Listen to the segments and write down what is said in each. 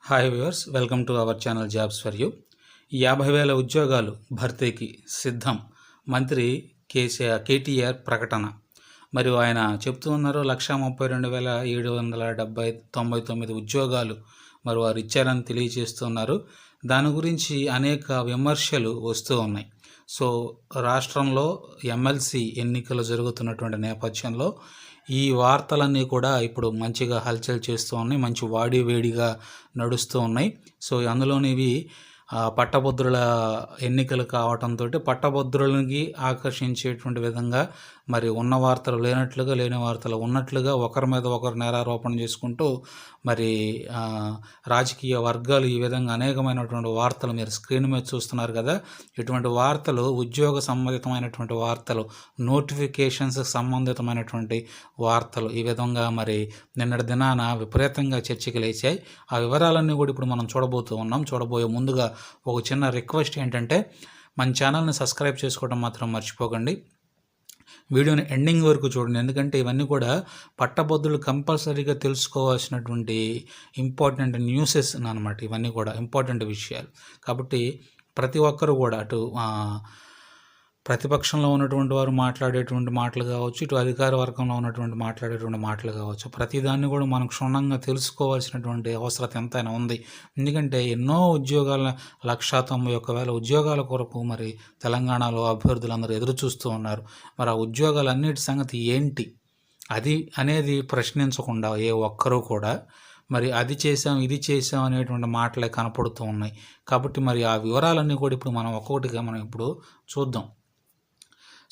Hi viewers, welcome to our channel jobs for you. 50,000 ఉద్యోగాలు భర్తీకి సిద్ధం. మంత్రి కేటీఆర్ ప్రకటన. మరియు ఆయన చెప్తూ ఉన్నారు 132,799 ఉద్యోగాలు మరి వారు ఇచ్చారని తెలియజేస్తున్నారు. దాని గురించి అనేక విమర్శలు వస్తూ ఉన్నాయి. సో రాష్ట్రంలో ఎమ్మెల్సీ ఎన్నికలు జరుగుతున్నటువంటి నేపథ్యంలో ఈ వార్తలన్నీ కూడా ఇప్పుడు మంచిగా హల్చల్ చేస్తూ ఉన్నాయి, మంచి వేడిగా నడుస్తూ ఉన్నాయి. సో అందులోనివి పట్టభద్రుల ఎన్నికలు కావడంతో పట్టభద్రులకి ఆకర్షించేటువంటి విధంగా మరి ఉన్న వార్తలు లేనట్లుగా, లేని వార్తలు ఉన్నట్లుగా ఒకరి మీద ఒకరు నేరారోపణ చేసుకుంటూ మరి రాజకీయ వర్గాలు ఈ విధంగా అనేకమైనటువంటి వార్తలు మీరు స్క్రీన్ మీద చూస్తున్నారు కదా. ఇటువంటి వార్తలు ఉద్యోగ సంబంధితమైనటువంటి వార్తలు, నోటిఫికేషన్స్ సంబంధితమైనటువంటి వార్తలు ఈ విధంగా మరి నిన్నటి దినాన విపరీతంగా చర్చకి లేచాయి. ఆ వివరాలన్నీ కూడా ఇప్పుడు మనం చూడబోయే ముందుగా ఒక చిన్న రిక్వెస్ట్ ఏంటంటే, మన ఛానల్ని సబ్స్క్రైబ్ చేసుకోవడం మాత్రం మర్చిపోకండి. వీడియోని ఎండింగ్ వరకు చూడండి, ఎందుకంటే ఇవన్నీ కూడా పట్టభద్రులు కంపల్సరీగా తెలుసుకోవాల్సినటువంటి ఇంపార్టెంట్ న్యూసెస్ అన్నమాట. ఇవన్నీ కూడా ఇంపార్టెంట్ విషయాలు కాబట్టి ప్రతి ఒక్కరు కూడా అటు ప్రతిపక్షంలో ఉన్నటువంటి వారు మాట్లాడేటువంటి మాటలు కావచ్చు, ఇటు అధికార వర్గంలో ఉన్నటువంటి మాట్లాడేటువంటి మాటలు కావచ్చు, ప్రతిదాన్ని కూడా మనం క్షుణ్ణంగా తెలుసుకోవాల్సినటువంటి అవసరం ఎంతైనా ఉంది. ఎందుకంటే ఎన్నో ఉద్యోగాల 191,000 ఉద్యోగాల కొరకు మరి తెలంగాణలో అభ్యర్థులందరూ ఎదురు చూస్తూ ఉన్నారు. మరి ఆ ఉద్యోగాలన్నిటి సంగతి ఏంటి అది అనేది ప్రశ్నించకుండా ఏ ఒక్కరూ కూడా మరి అది చేసాం ఇది చేసాం అనేటువంటి మాటలే కనపడుతూ ఉన్నాయి. కాబట్టి మరి ఆ వివరాలన్నీ కూడా ఇప్పుడు మనం ఒక్కొక్కటిగా మనం ఇప్పుడు చూద్దాం.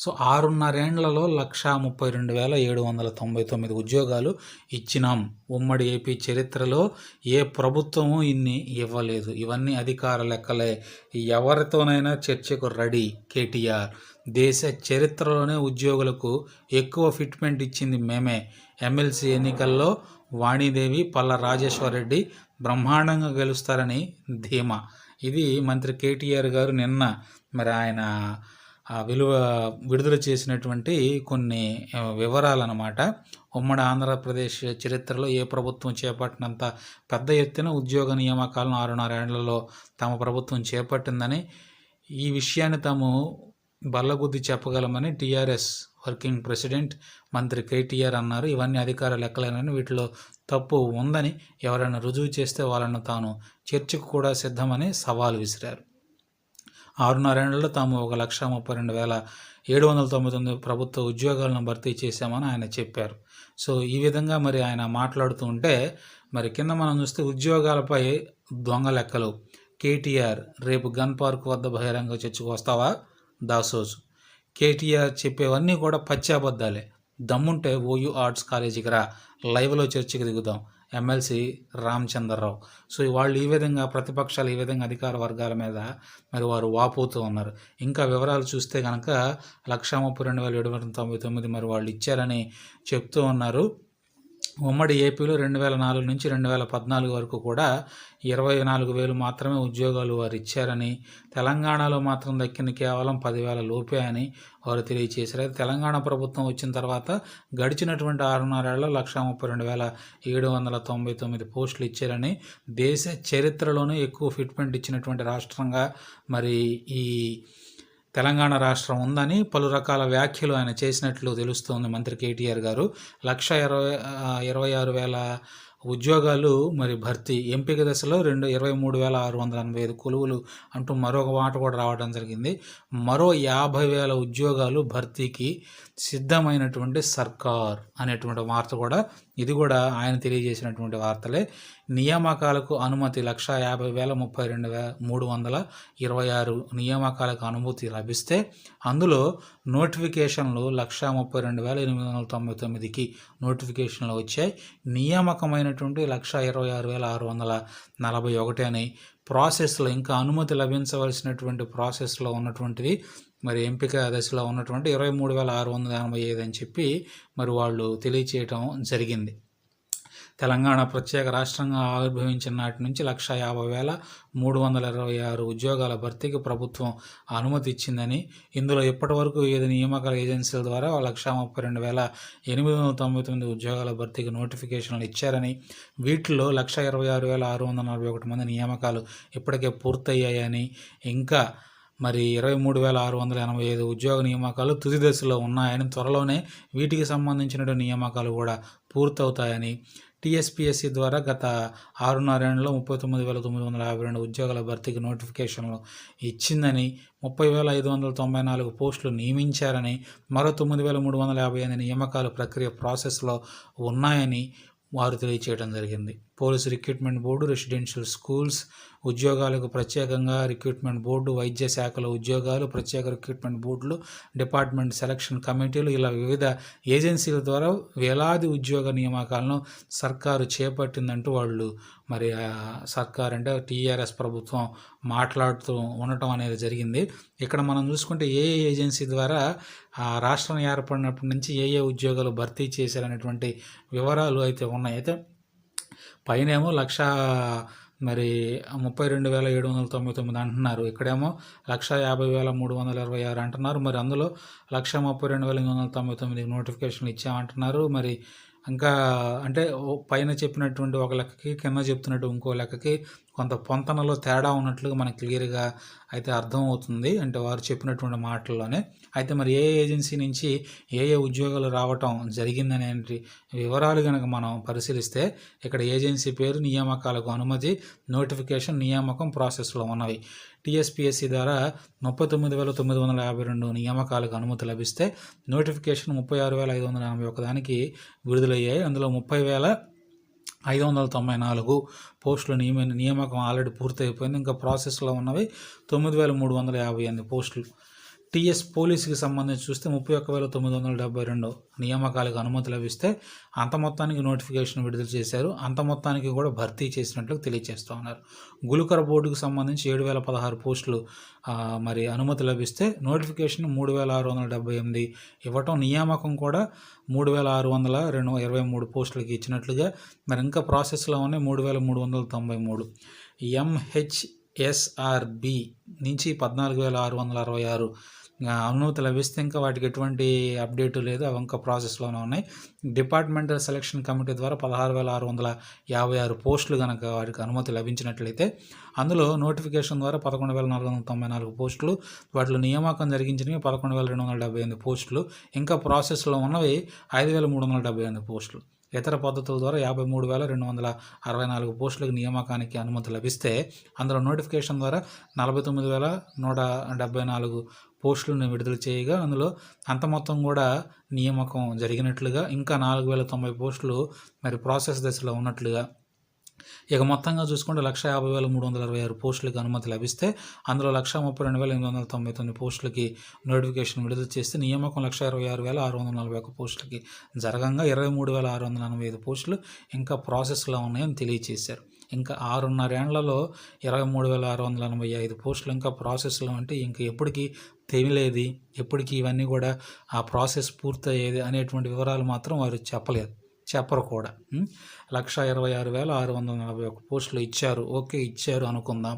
సో 6.5 ఏళ్లలో 132,799 ఉద్యోగాలు ఇచ్చినాం. ఉమ్మడి ఏపీ చరిత్రలో ఏ ప్రభుత్వము ఇన్ని ఇవ్వలేదు. ఇవన్నీ అధికార లెక్కలే. ఎవరితోనైనా చర్చకు రెడీ కేటీఆర్. దేశ చరిత్రలోనే ఉద్యోగులకు ఎక్కువ ఫిట్మెంట్ ఇచ్చింది మేమే. ఎమ్మెల్సీ ఎన్నికల్లో వాణీదేవి, పల్ల రాజేశ్వరరెడ్డి బ్రహ్మాండంగా గెలుస్తారని ధీమా. ఇది మంత్రి కేటీఆర్ గారు నిన్న మరి ఆయన విడుదల చేసినటువంటి కొన్ని వివరాలన్నమాట. ఉమ్మడి ఆంధ్రప్రదేశ్ చరిత్రలో ఏ ప్రభుత్వం చేపట్టినంత పెద్ద ఎత్తున ఉద్యోగ నియామకాలను 6.5 ఏళ్లలో తమ ప్రభుత్వం చేపట్టిందని, ఈ విషయాన్ని తాము బల్లగుద్ది చెప్పగలమని టీఆర్ఎస్ వర్కింగ్ ప్రెసిడెంట్ మంత్రి కేటీఆర్ అన్నారు. ఇవన్నీ అధికార లెక్కలేనని, వీటిలో తప్పు ఉందని ఎవరైనా రుజువు చేస్తే వాళ్ళను తాను చర్చకు కూడా సిద్ధమని సవాల్ విసిరారు. 6.5 ఏళ్లలో తాము 132,799 ప్రభుత్వ ఉద్యోగాలను భర్తీ చేశామని ఆయన చెప్పారు. సో ఈ విధంగా మరి ఆయన మాట్లాడుతూ ఉంటే మరి కింద మనం చూస్తే ఉద్యోగాలపై దొంగ లెక్కలు. కేటీఆర్ రేపు గన్ పార్క్ వద్ద బహిరంగ చర్చకు వస్తావా దాసోజు. కేటీఆర్ చెప్పేవన్నీ కూడా పచ్చాబద్దాలే. దమ్ముంటే ఓయూ ఆర్ట్స్ కాలేజీకి రా, లైవ్లో చర్చకు దిగుదాం. ఎమ్మెల్సీ రామచంద్రరావు. సో వాళ్ళు ఈ విధంగా ప్రతిపక్షాలు ఈ విధంగా అధికార వర్గాల మీద మరి వారు వాపోతూ ఉన్నారు. ఇంకా వివరాలు చూస్తే కనుక 132,799 మరి వాళ్ళు ఇచ్చారని చెప్తూ ఉన్నారు. ఉమ్మడి ఏపీలో 2004 నుంచి 2014 వరకు కూడా 24,000 మాత్రమే ఉద్యోగాలు వారు ఇచ్చారని, తెలంగాణలో మాత్రం దక్కింది కేవలం 10,000 లోపే అని వారు తెలియజేశారు. తెలంగాణ ప్రభుత్వం వచ్చిన తర్వాత గడిచినటువంటి 6.5 ఏళ్లలో 132,799 పోస్టులు ఇచ్చారని, దేశ చరిత్రలోనే ఎక్కువ ఫిట్మెంట్ ఇచ్చినటువంటి రాష్ట్రంగా మరి ఈ తెలంగాణ రాష్ట్రం ఉందని పలు రకాల వ్యాఖ్యలు ఆయన చేసినట్లు తెలుస్తోంది మంత్రి కేటీఆర్ గారు. 1,26,000 ఉద్యోగాలు మరి భర్తీ. ఎంపిక దశలో 23,685 కొలువులు అంటూ మరొక మాట కూడా రావడం జరిగింది. మరో 50,000 ఉద్యోగాలు భర్తీకి సిద్ధమైనటువంటి సర్కార్ అనేటువంటి వార్త కూడా, ఇది కూడా ఆయన తెలియజేసినటువంటి వార్తలే. నియామకాలకు అనుమతి 150,32,326 నియామకాలకు అనుమతి లభిస్తే అందులో నోటిఫికేషన్లు 132,899కి నోటిఫికేషన్లు వచ్చాయి. నియామకమైనటువంటి 126,641 అని ప్రాసెస్లో, ఇంకా అనుమతి లభించవలసినటువంటి ప్రాసెస్లో ఉన్నటువంటిది మరి ఎంపిక దశలో ఉన్నటువంటి 23,685 అని చెప్పి మరి వాళ్ళు తెలియచేయటం జరిగింది. తెలంగాణ ప్రత్యేక రాష్ట్రంగా ఆవిర్భవించిన నాటి నుంచి 1,50,326 ఉద్యోగాల భర్తీకి ప్రభుత్వం అనుమతి ఇచ్చిందని, ఇందులో ఇప్పటి వరకు 7 నియామకాల ఏజెన్సీల ద్వారా 132,899 ఉద్యోగాల భర్తీకి నోటిఫికేషన్లు ఇచ్చారని, వీటిలో 126,641 మంది నియామకాలు ఇప్పటికే పూర్తయ్యాయని, ఇంకా మరి 23,685 ఉద్యోగ నియామకాలు తుది దశలో ఉన్నాయని, త్వరలోనే వీటికి సంబంధించిన నియామకాలు కూడా పూర్తవుతాయని, టీఎస్పీఎస్సీ ద్వారా గత 6.5 ఏళ్లలో 39,952 ఉద్యోగాల భర్తీకి నోటిఫికేషన్లు ఇచ్చిందని, 30,594 పోస్టులు నియమించారని, మరో 9,358 నియామకాలు ప్రక్రియ ప్రాసెస్లో ఉన్నాయని వారు తెలియచేయడం జరిగింది. Police recruitment board, residential schools ఉద్యోగాలకు ప్రత్యేకంగా రిక్రూట్మెంట్ బోర్డు, వైద్య శాఖల ఉద్యోగాలు, ప్రత్యేక రిక్రూట్మెంట్ బోర్డులు, డిపార్ట్మెంట్ సెలక్షన్ కమిటీలు, ఇలా వివిధ ఏజెన్సీల ద్వారా వేలాది ఉద్యోగ నియామకాలను సర్కారు చేపట్టిందంటూ వాళ్ళు మరి సర్కార్ అంటే టీఆర్ఎస్ ప్రభుత్వం మాట్లాడుతూ ఉండటం అనేది జరిగింది. ఇక్కడ మనం చూసుకుంటే ఏ ఏజెన్సీ ద్వారా రాష్ట్రం ఏర్పడినప్పటి నుంచి ఏ ఉద్యోగాలు భర్తీ చేశారనేటువంటి వివరాలు అయితే ఉన్నాయి. అయితే పైనేమో 32,799 అంటున్నారు, ఇక్కడేమో 150,326 అంటున్నారు. మరి అందులో 132,899 నోటిఫికేషన్లు ఇచ్చామంటున్నారు. మరి ఇంకా అంటే పైన చెప్పినటువంటి ఒక లెక్కకి, కింద చెప్తున్నట్టు ఇంకో లెక్కకి కొంత పొంతనలో తేడా ఉన్నట్లుగా మనకు క్లియర్గా అయితే అర్థమవుతుంది, అంటే వారు చెప్పినటువంటి మాటల్లోనే. అయితే మరి ఏ ఏజెన్సీ నుంచి ఏ ఉద్యోగాలు రావటం జరిగిందనే వివరాలు కనుక మనం పరిశీలిస్తే, ఇక్కడ ఏజెన్సీ పేరు, నియామకాలకు అనుమతి, నోటిఫికేషన్, నియామకం ప్రాసెస్లో ఉన్నవి. టీఎస్పీఎస్సీ ద్వారా 39,952 నియామకాలకు అనుమతి లభిస్తే, నోటిఫికేషన్ 36,581 దానికి విడుదలయ్యాయి. అందులో 30,594 పోస్టులు నియామకం ఆల్రెడీ పూర్తయిపోయింది. ఇంకా ప్రాసెస్లో ఉన్నవి 9,358 పోస్టులు. టీఎస్ పోలీసుకి సంబంధించి చూస్తే 31,972 నియామకాలకు అనుమతి లభిస్తే అంత మొత్తానికి నోటిఫికేషన్ విడుదల చేశారు. అంత మొత్తానికి కూడా భర్తీ చేసినట్లు తెలియజేస్తూ ఉన్నారు. గులుకర బోర్డుకు సంబంధించి 7,016 పోస్టులు మరి అనుమతి లభిస్తే నోటిఫికేషన్ 3,678 ఇవ్వటం, నియామకం కూడా 3,623 పోస్టులకి ఇచ్చినట్లుగా మరి ఇంకా ప్రాసెస్లో ఉన్నాయి 3,393. ఎంహెచ్ఎస్ఆర్బి నుంచి 14,666 అనుమతి లభిస్తే ఇంకా వాటికి ఎటువంటి అప్డేటు లేదు, అవి ఇంకా ప్రాసెస్లోనే ఉన్నాయి. డిపార్ట్మెంటల్ సెలక్షన్ కమిటీ ద్వారా 16,656 పోస్టులు కనుక వాటికి అనుమతి లభించినట్లయితే, అందులో నోటిఫికేషన్ ద్వారా 11,494 పోస్టులు, వాటిలో నియామకం జరిగించినవి 11,278 పోస్టులు, ఇంకా ప్రాసెస్లో ఉన్నవి 5,378 పోస్టులు. ఇతర పద్ధతుల ద్వారా 53,264 పోస్టులకు నియామకానికి అనుమతి లభిస్తే, అందులో నోటిఫికేషన్ ద్వారా 49,174 పోస్టులను విడుదల చేయగా, అందులో అంత మొత్తం కూడా నియామకం జరిగినట్లుగా, ఇంకా 4,090 పోస్టులు మరి ప్రాసెస్ దశలో ఉన్నట్లుగా. ఇక మొత్తంగా చూసుకుంటే 150,366 పోస్టులకు అనుమతి లభిస్తే, అందులో 132,899 పోస్టులకి నోటిఫికేషన్ విడుదల చేస్తే, నియామకం 126,641 పోస్టులకి జరగంగా 23,685 పోస్టులు ఇంకా ప్రాసెస్లో ఉన్నాయని తెలియజేశారు. ఇంకా 6.5 ఏళ్లలో 23,685 పోస్టులు ఇంకా ప్రాసెస్లో అంటే ఇంక ఎప్పటికీ తెలియలేదు, ఎప్పటికీ ఇవన్నీ కూడా ఆ ప్రాసెస్ పూర్తయ్యేది అనేటువంటి వివరాలు మాత్రం వారు చెప్పరు కూడా. 126,641 పోస్టులు ఇచ్చారు, ఓకే ఇచ్చారు అనుకుందాం.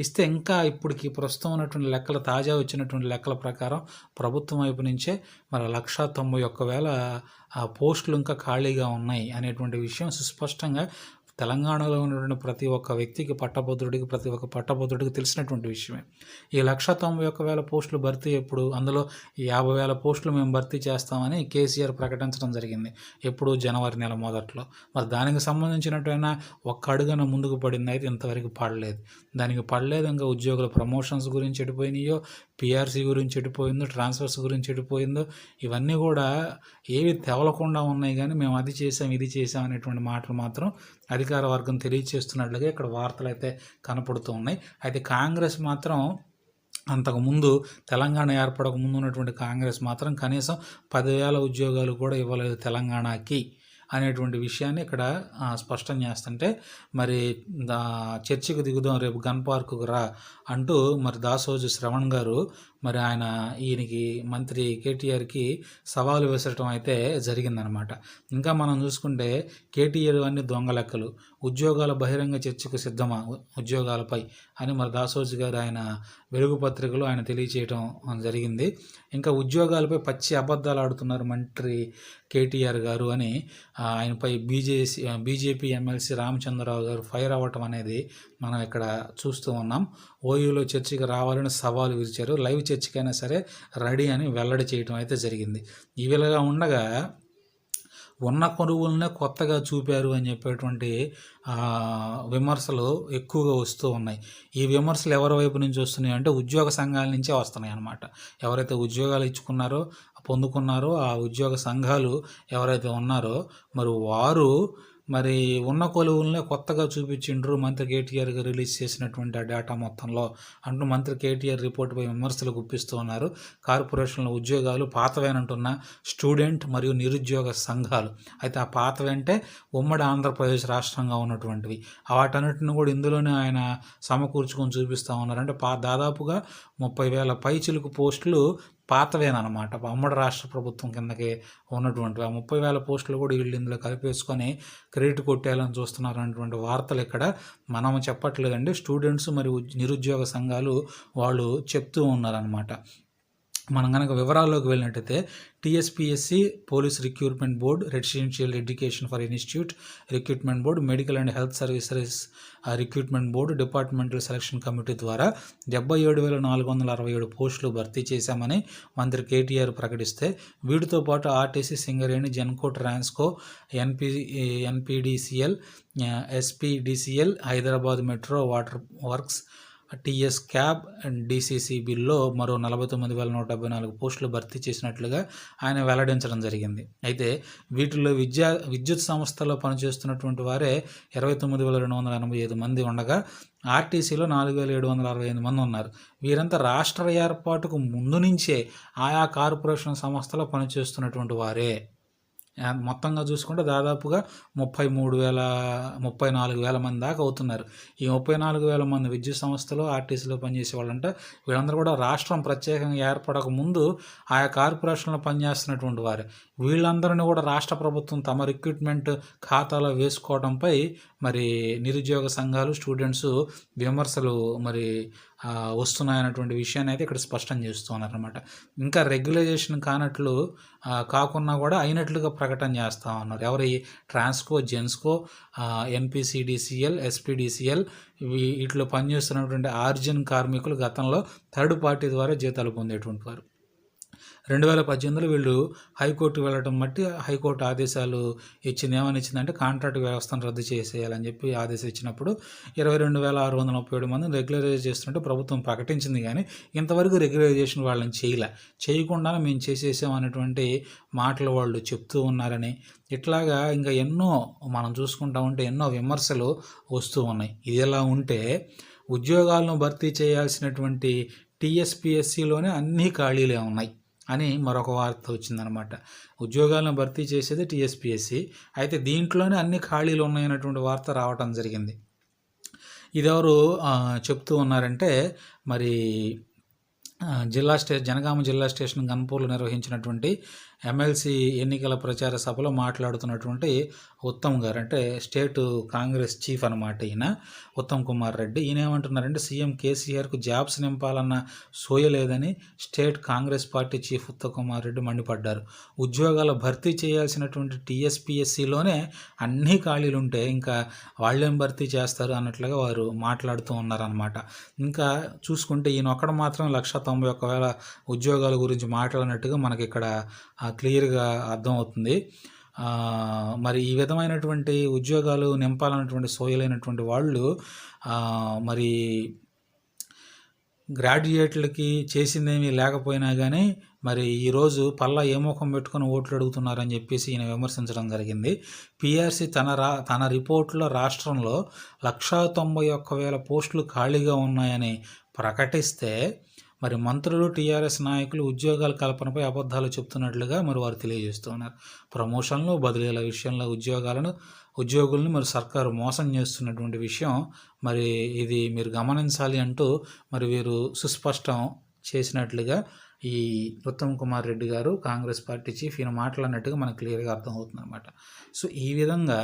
ఇస్తే ఇంకా ఇప్పటికి ప్రస్తుతం ఉన్నటువంటి లెక్కలు, తాజా వచ్చినటువంటి లెక్కల ప్రకారం ప్రభుత్వం వైపు నుంచే మరి 191,000 పోస్టులు ఇంకా ఖాళీగా ఉన్నాయి అనేటువంటి విషయం సుస్పష్టంగా తెలంగాణలో ఉన్నటువంటి ప్రతి ఒక్క వ్యక్తికి, ప్రతి ఒక్క పట్టభద్రుడికి తెలిసినటువంటి విషయమే. ఈ 191,000 పోస్టులు భర్తీ ఎప్పుడు, అందులో 50,000 పోస్టులు మేము భర్తీ చేస్తామని కేసీఆర్ ప్రకటించడం జరిగింది ఎప్పుడు, జనవరి నెల మొదట్లో. మరి దానికి సంబంధించినట్టుగా ఒక్క అడుగున ముందుకు పడింది అయితే ఇంతవరకు పడలేదు. ఇంకా ఉద్యోగుల ప్రమోషన్స్ గురించి ఎడిపోయినాయో, పిఆర్సీ గురించి ఎడిపోయిందో, ట్రాన్స్ఫర్స్ గురించి ఎడిపోయిందో, ఇవన్నీ కూడా ఏవి తెవలకుండా ఉన్నాయి. కానీ మేము అది చేసాం, ఇది చేసాం అనేటువంటి మాటలు మాత్రం అధికార వర్గం తెలియజేస్తున్నట్లుగా ఇక్కడ వార్తలు అయితే కనపడుతూ ఉన్నాయి. అయితే కాంగ్రెస్ మాత్రం అంతకుముందు, తెలంగాణ ఏర్పడక ముందు ఉన్నటువంటి కాంగ్రెస్ మాత్రం కనీసం 10,000 ఉద్యోగాలు కూడా ఇవ్వలేదు తెలంగాణకి అనేటువంటి విషయాన్ని ఇక్కడ స్పష్టం చేస్తుంటే, మరి చర్చకు దిగుదాం రేపు గన్ పార్కుకు రా అంటూ మరి దాసోజు శ్రవణ్ గారు మరి ఈయనకి మంత్రి కేటీఆర్కి సవాలు విసరటం అయితే జరిగిందనమాట. ఇంకా మనం చూసుకుంటే కేటీఆర్ అన్ని దొంగ లెక్కలు, ఉద్యోగాల బహిరంగ చర్చకు సిద్ధమా ఉద్యోగాలపై అని మరి దాసోజు గారు ఆయన వెలుగు పత్రికలో ఆయన తెలియచేయటం జరిగింది. ఇంకా ఉద్యోగాలపై పచ్చి అబద్ధాలు ఆడుతున్నారు మంత్రి కేటీఆర్ గారు అని ఆయనపై బీజేపీ ఎమ్మెల్సీ రామచంద్రరావు గారు ఫైర్ అవ్వటం అనేది మనం ఇక్కడ చూస్తూ ఉన్నాం. ఓయూలో చర్చకి రావాలని సవాలు విరిచారు. లైవ్ చర్చకైనా సరే రెడీ అని వెల్లడి చేయటం అయితే జరిగింది. ఇవిగా ఉండగా ఉన్న కొనుగోలునే కొత్తగా చూపారు అని చెప్పేటువంటి విమర్శలు ఎక్కువగా వస్తూ ఉన్నాయి. ఈ విమర్శలు ఎవరి వైపు నుంచి వస్తున్నాయి అంటే ఉద్యోగ సంఘాల నుంచే వస్తున్నాయి అన్నమాట. ఎవరైతే ఉద్యోగాలు పొందుకున్నారో ఆ ఉద్యోగ సంఘాలు ఎవరైతే ఉన్నారో మరి వారు మరి ఉన్న కొలువులనే కొత్తగా చూపించిండ్రు మంత్రి కేటీఆర్ గారు రిలీజ్ చేసినటువంటి ఆ డేటా మొత్తంలో అంటూ మంత్రి కేటీఆర్ రిపోర్టుపై విమర్శలు గుప్పిస్తూ ఉన్నారు. కార్పొరేషన్ల ఉద్యోగాలు పాతవేనంటున్న స్టూడెంట్ మరియు నిరుద్యోగ సంఘాలు. అయితే ఆ పాతవంటే ఉమ్మడి ఆంధ్రప్రదేశ్ రాష్ట్రంగా ఉన్నటువంటివి. వాటన్నిటిని కూడా ఇందులోనే ఆయన సమకూర్చుకొని చూపిస్తూ ఉన్నారు. అంటే దాదాపుగా 30,000 పైచిలుకు పోస్టులు పాతవేనమాట. ఉమ్మడి రాష్ట్ర ప్రభుత్వం కిందకి ఉన్నటువంటివి. ఆ 30,000 పోస్టులు కూడా వీళ్ళు ఇందులో కలిపేసుకొని క్రెడిట్ కొట్టేయాలని చూస్తున్నారు అనేటువంటి వార్తలు ఇక్కడ మనం చెప్పట్లేదండి. స్టూడెంట్స్ మరియు నిరుద్యోగ సంఘాలు వాళ్ళు చెప్తూ ఉన్నారనమాట. మనం కనుక వివరాల్లోకి వెళ్ళినట్టయితే TSPSC, police recruitment board, residential education for institute recruitment board, medical and health services recruitment board, departmental selection committee ద్వారా 77,467 పోస్టులు భర్తీ చేశామని మంత్రి కేటీఆర్ ప్రకటిస్తే, వీటితో పాటు RTC, Singareni, GENCO, TRANSCO, NPDCL, SPDCL, Hyderabad metro water works, TS cab and డీసీసీబీల్లో మరో 49,174 పోస్టులు భర్తీ చేసినట్లుగా ఆయన వెల్లడించడం జరిగింది. అయితే వీటిల్లో విద్యుత్ సంస్థలో పనిచేస్తున్నటువంటి వారే 29,285 మంది ఉండగా ఆర్టీసీలో 4,765 మంది ఉన్నారు. వీరంతా రాష్ట్ర ఏర్పాటుకు ముందు నుంచే ఆయా కార్పొరేషన్ సంస్థలో పనిచేస్తున్నటువంటి వారే. మొత్తంగా చూసుకుంటే దాదాపుగా 34,000 మంది దాకా అవుతున్నారు. ఈ 34,000 మంది విద్యుత్ సంస్థలో ఆర్టీసీలో పనిచేసే వాళ్ళంటే వీళ్ళందరూ కూడా రాష్ట్రం ప్రత్యేకంగా ఏర్పడక ముందు ఆయా కార్పొరేషన్లో పనిచేస్తున్నటువంటి వారు. వీళ్ళందరినీ కూడా రాష్ట్ర ప్రభుత్వం తమ రిక్రూట్మెంట్ ఖాతాలో వేసుకోవడంపై మరి నిరుద్యోగ సంఘాలు, స్టూడెంట్స్ విమర్శలు మరి వస్తున్నాయన్నటువంటి విషయాన్ని అయితే ఇక్కడ స్పష్టం చేస్తున్నారన్నమాట. ఇంకా రెగ్యులైజేషన్ కాకున్నా కూడా అయినట్లుగా ప్రకటన చేస్తూ ఉన్నారు. ఎవరి ట్రాన్స్కో, జెన్స్కో, ఎన్పీసీడీసీఎల్, ఎస్పీడీసీఎల్ వీటిలో పనిచేస్తున్నటువంటి ఆర్జిన్ కార్మికులు గతంలో థర్డ్ పార్టీ ద్వారా జీతాలు పొందేటువంటి వారు. 2018లో వీళ్ళు హైకోర్టు వెళ్ళడం బట్టి హైకోర్టు ఆదేశాలు ఏమని ఇచ్చిందంటే కాంట్రాక్ట్ వ్యవస్థను రద్దు చేసేయాలని చెప్పి ఆదేశం ఇచ్చినప్పుడు 22,637 మందిని రెగ్యులరైజ్ చేస్తున్నట్టు ప్రభుత్వం ప్రకటించింది. కానీ ఇంతవరకు రెగ్యులరైజేషన్ వాళ్ళని చేయకుండా మేము చేసేసాం అనేటువంటి మాటలు వాళ్ళు చెప్తూ ఉన్నారని, ఇట్లాగా ఇంకా ఎన్నో మనం చూసుకుంటా ఉంటే ఎన్నో విమర్శలు వస్తూ ఉన్నాయి. ఇది ఎలా ఉంటే ఉద్యోగాలను భర్తీ చేయాల్సినటువంటి టీఎస్పీఎస్సీలోనే అన్నీ ఖాళీలే ఉన్నాయి అని మరొక వార్త వచ్చిందనమాట. ఉద్యోగాలను భర్తీ చేసేది టీఎస్పీఎస్సీ, అయితే దీంట్లోనే అన్ని ఖాళీలు ఉన్నాయన్నటువంటి వార్త రావటం జరిగింది. ఇదెవరు చెప్తూ ఉన్నారంటే మరి జనగామ జిల్లా స్టేషన్ గన్పూర్లో నిర్వహించినటువంటి ఎమ్మెల్సీ ఎన్నికల ప్రచార సభలో మాట్లాడుతున్నటువంటి ఉత్తమ్ గారు, అంటే స్టేట్ కాంగ్రెస్ చీఫ్ అనమాట ఈయన, ఉత్తమ్ కుమార్ రెడ్డి. ఈయన ఏమంటున్నారంటే సీఎం కేసీఆర్కు జాబ్స్ నింపాలన్న సోయలేదని state Congress party chief Uttam Kumar Reddy మండిపడ్డారు. ఉద్యోగాల భర్తీ చేయాల్సినటువంటి టీఎస్పీఎస్సీలోనే అన్ని ఖాళీలు ఉంటే ఇంకా వాళ్ళేం భర్తీ చేస్తారు అన్నట్లుగా వారు మాట్లాడుతూ ఉన్నారనమాట. ఇంకా చూసుకుంటే ఈయన ఒక్కడ మాత్రం 191,000 ఉద్యోగాల గురించి మాట్లాడినట్టుగా మనకి ఇక్కడ క్లియర్గా అర్థమవుతుంది. మరి ఈ విధమైనటువంటి ఉద్యోగాలు నింపాలన్నటువంటి సోయలైనటువంటి వాళ్ళు మరి గ్రాడ్యుయేట్లకి చేసిందేమీ లేకపోయినా కానీ మరి ఈరోజు పల్లా ఏ ముఖం పెట్టుకొని ఓట్లు అడుగుతున్నారని చెప్పేసి ఈయన విమర్శించడం జరిగింది. పీఆర్సీ తన రిపోర్టులో రాష్ట్రంలో 191,000 పోస్టులు ఖాళీగా ఉన్నాయని ప్రకటిస్తే మరి మంత్రులు, టీఆర్ఎస్ నాయకులు ఉద్యోగాల కల్పనపై అబద్ధాలు చెప్తున్నట్లుగా మరి వారు తెలియజేస్తూ ఉన్నారు. ప్రమోషన్లు, బదిలీల విషయంలో ఉద్యోగులను మరి సర్కారు మోసం చేస్తున్నటువంటి విషయం మరి ఇది మీరు గమనించాలి అంటూ మరి వీరు సుస్పష్టం చేసినట్లుగా ఈ ఉత్తమ్ కుమార్ రెడ్డి గారు, కాంగ్రెస్ పార్టీ చీఫ్, ఈయన మాట్లాడినట్టుగా మనకు క్లియర్గా అర్థమవుతుంది అనమాట. సో ఈ విధంగా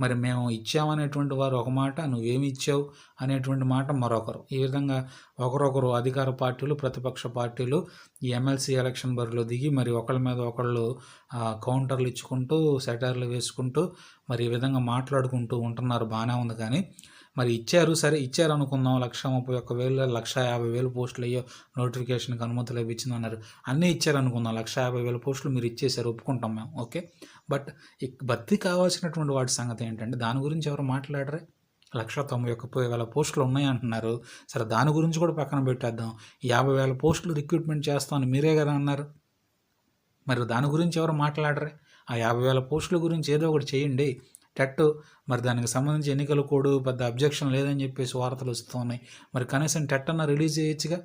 మరి మేము ఇచ్చామనేటువంటి వారు ఒక మాట, నువ్వేమి ఇచ్చావు అనేటువంటి మాట మరొకరు. ఈ విధంగా ఒకరొకరు అధికార పార్టీలు, ప్రతిపక్ష పార్టీలు ఈ ఎమ్మెల్సీ ఎలక్షన్ బరిలో దిగి మరి ఒకళ్ళ మీద ఒకళ్ళు కౌంటర్లు ఇచ్చుకుంటూ, సెటైర్లు వేసుకుంటూ మరి ఈ విధంగా మాట్లాడుకుంటూ ఉంటున్నారు. బాగానే ఉంది. కానీ మరి ఇచ్చారు, సరే ఇచ్చారు అనుకుందాం. 1,31,000, 1,50,000 పోస్టులు అయ్యో నోటిఫికేషన్కి అనుమతి లభించిందన్నారు. అన్నీ ఇచ్చారు అనుకుందాం. 1,50,000 పోస్టులు మీరు ఇచ్చేసారు, ఒప్పుకుంటాం మేము, ఓకే. బట్ భర్తీ కావాల్సినటువంటి వాటి సంగతి ఏంటంటే దాని గురించి ఎవరు మాట్లాడరే. 1,91,000 పోస్టులు ఉన్నాయి అంటున్నారు. సరే దాని గురించి కూడా పక్కన పెట్టేద్దాం. 50,000 పోస్టులు రిక్రూట్మెంట్ చేస్తామని మీరే కదా అన్నారు. మరి దాని గురించి ఎవరు మాట్లాడరే. ఆ 50,000 పోస్టుల గురించి ఏదో ఒకటి చేయండి. టెట్ మరి దానికి సంబంధించి ఎన్నికల కోడ్ పెద్ద అబ్జెక్షన్ లేదని చెప్పేసి వార్తలు వస్తూ ఉన్నాయి. మరి కనీసం టెట్ అన్న రిలీజ్ చేయొచ్చుగా.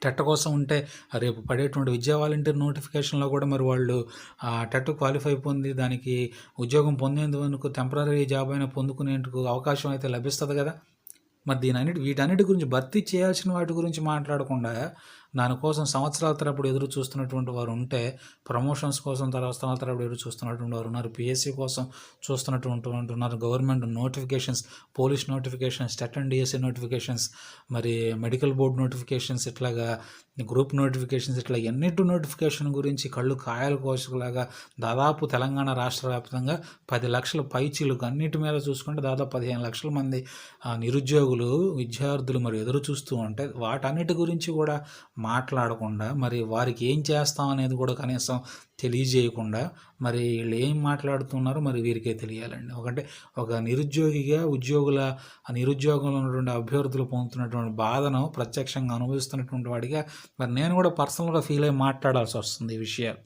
టెట్ కోసం ఉంటే రేపు పడేటువంటి విద్యా వాలంటీర్ నోటిఫికేషన్లో కూడా మరి వాళ్ళు టెట్ క్వాలిఫై పొంది దానికి ఉద్యోగం పొందేందుకు టెంపరీ జాబ్ అయినా పొందుకునేందుకు అవకాశం అయితే లభిస్తుంది కదా. మరి వీటన్నిటి గురించి భర్తీ చేయాల్సిన వాటి గురించి మాట్లాడకుండా దానికోసం సంవత్సరాల తరబడి ఎదురు చూస్తున్నటువంటి వారు ఉంటే, ప్రమోషన్స్ కోసం సంవత్సరాల తరబడి ఎదురు చూస్తున్నటువంటి వారు ఉన్నారు, పిఎస్సి కోసం చూస్తున్నటువంటి ఉన్నారు, government notifications, police notifications, TET and DSC notifications, మరి మెడికల్ బోర్డు నోటిఫికేషన్స్, ఇట్లాగా గ్రూప్ నోటిఫికేషన్స్, ఇట్లా ఎన్నిటి నోటిఫికేషన్ గురించి కళ్ళు కాయల కోసుకులాగా దాదాపు తెలంగాణ రాష్ట్ర వ్యాప్తంగా 10 లక్షల పైచీలకు అన్నిటి మీద చూసుకుంటే దాదాపు 15 లక్షల మంది నిరుద్యోగులు, విద్యార్థులు మరి ఎదురు చూస్తూ ఉంటే వాటన్నిటి గురించి కూడా మాట్లాడకుండా మరి వారికి ఏం చేస్తాం అనేది కూడా కనీసం తెలియజేయకుండా మరి వీళ్ళు ఏం మాట్లాడుతున్నారో మరి వీరికే తెలియాలండి. ఒక నిరుద్యోగిగా నిరుద్యోగంలో ఉన్నటువంటి అభ్యర్థులు పొందుతున్నటువంటి బాధను ప్రత్యక్షంగా అనుభవిస్తున్నటువంటి వాడిగా మరి నేను కూడా పర్సనల్గా ఫీల్ అయ్యి మాట్లాడాల్సి వస్తుంది ఈ విషయాలు.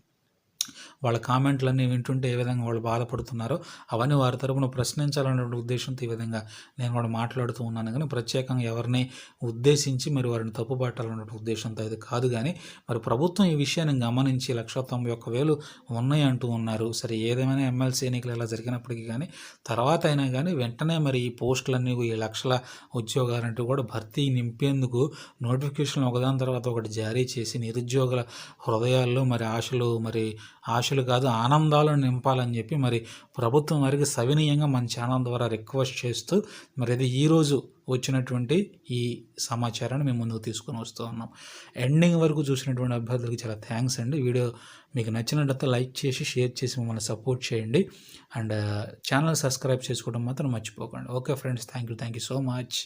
వాళ్ళ కామెంట్లన్నీ వింటుంటే ఏ విధంగా వాళ్ళు బాధపడుతున్నారో అవన్నీ వారి తరపున ప్రశ్నించాలనే ఉద్దేశంతో ఈ విధంగా నేను కూడా మాట్లాడుతూ ఉన్నాను. కానీ ప్రత్యేకంగా ఎవరిని ఉద్దేశించి మరి వారిని తప్పుపట్టాలనే ఉద్దేశంతో ఇది కాదు. కానీ మరి ప్రభుత్వం ఈ విషయాన్ని గమనించి 1,91,000 ఉన్నాయి అంటూ ఉన్నారు. సరే ఏదేమైనా ఎమ్మెల్సీ ఎన్నికలు ఇలా జరిగినప్పటికీ కానీ తర్వాత అయినా కానీ వెంటనే మరి ఈ పోస్టులన్నీ, ఈ లక్షల ఉద్యోగాలంటూ కూడా భర్తీ నింపేందుకు నోటిఫికేషన్ ఒకదాని తర్వాత ఒకటి జారీ చేసి నిరుద్యోగుల హృదయాల్లో మరి ఆశలు కాదు ఆనందాలను నింపాలని చెప్పి మరి ప్రభుత్వం వారికి సవినీయంగా మన ఛానల్ ద్వారా రిక్వెస్ట్ చేస్తూ మరి అది ఈరోజు వచ్చినటువంటి ఈ సమాచారాన్ని మేము ముందుకు తీసుకొని వస్తూ ఉన్నాం. ఎండింగ్ వరకు చూసినటువంటి అభ్యర్థులకి చాలా థ్యాంక్స్ అండి. వీడియో మీకు నచ్చినట్లయితే లైక్ చేసి, షేర్ చేసి మమ్మల్ని సపోర్ట్ చేయండి. అండ్ ఛానల్ సబ్స్క్రైబ్ చేసుకోవడం మాత్రం మర్చిపోకండి. Okay friends, thank you so much.